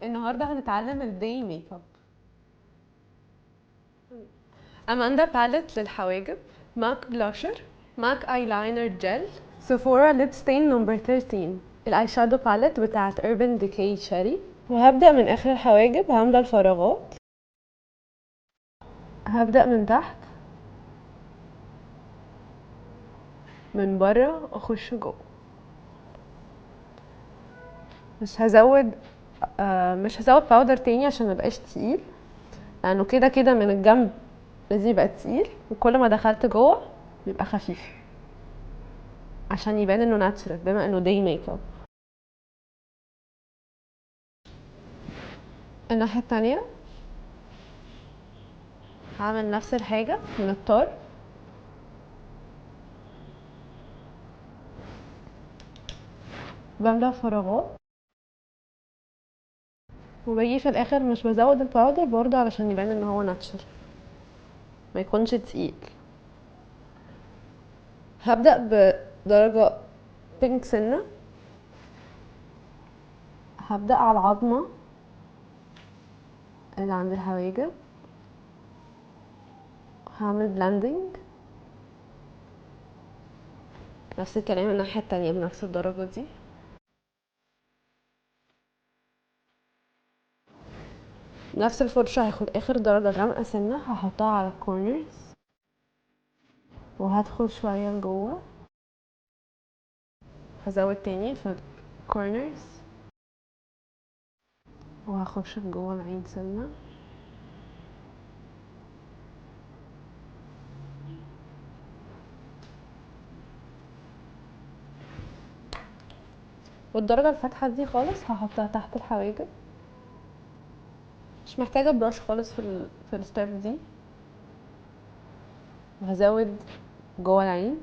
النهارده هنتعلم الداي ميك اب. اماندا باليت للحواجب، ماك بلاشر، ماك ايلاينر جل، سيفورا ليب ستين نمبر 13، الاي شادو باليت بتاعت اوربان ديكي شيري. وهبدأ من اخر الحواجب، هملى الفراغات. هبدأ من تحت من بره اخش جوه. مش هزود باودر تاني عشان مبقاش تقيل، لانه كده كده من الجنب لازم يبقى تقيل، وكل ما دخلت جوه بيبقى خفيف عشان يبان انه ناتشرال بما انه داي ميك اب. الناحية التانية هعمل نفس الحاجة من الطار، بملى فراغات، وباجي في الاخر مش بزود الباودر برضه علشان يبان ان هو ناتشرال، ما يكونش تقيل. هبدأ بدرجة بينك سنة، هبدأ على العظمة اللي عند الحواجب، هعمل بلاندنج. نفس الكلام الناحية التانية بنفس الدرجة دي. نفس الفرشة هاخد اخر درجة غامقة سنة هحطها على الكورنرز، وهدخل شوية لجوه، هزود تاني في الكورنرز، وهخش جوه العين سنة. والدرجة الفاتحة دي خالص هحطها تحت الحواجب، مش محتاجة براش خالص في الستيب دي. وهزود جوه العين،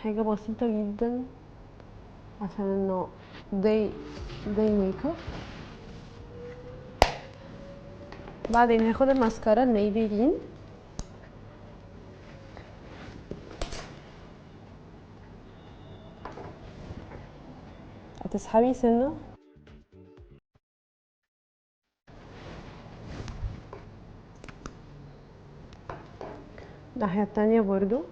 حاجة بسيطة جدا عشان انه داي ميك اب. بعدين هاخد الماسكارا الميبيلين، هتسحبي سنة الناحية التانية برضو،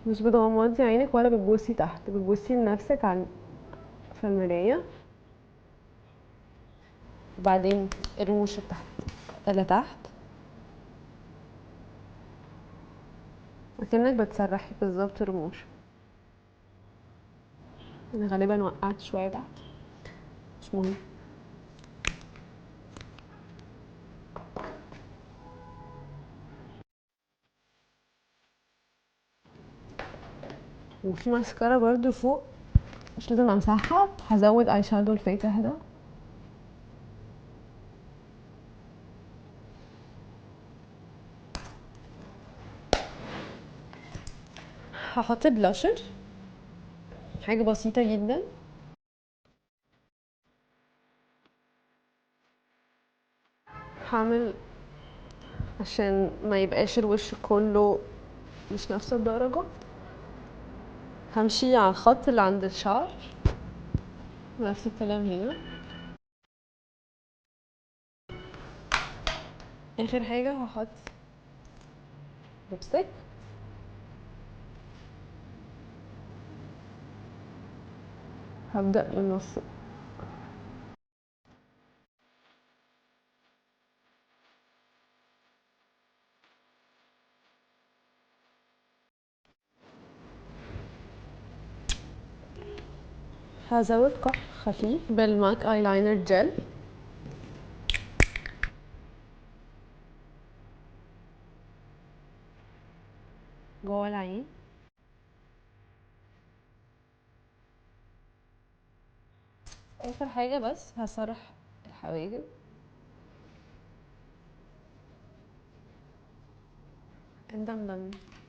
مش بتغمضي عينك ولا بتبصي تحت، بتبصي لنفسك في المراية. وبعدين الرموش اللي تحت وكأنك بتسرحي بالظبط الرموش. انا غالبا وقعت شوية تحت، مش مهم. وفي ماسكارا برضو فوق مش لازم امسحها، هزود اي شادو الفاتح ده. هحط بلاشر، حاجة بسيطة جدا. هعمل عشان ما يبقاش الوش كله مش نفس الدرجة، همشي على الخط اللي عند الشعر، نفس الكلام هنا. اخر حاجة هحط لبستيك، هبدأ من النص. هزود كح خفيف بالماك ايلاينر جل، جوه العين. اخر حاجة بس هسرح الحواجب، and I'm done.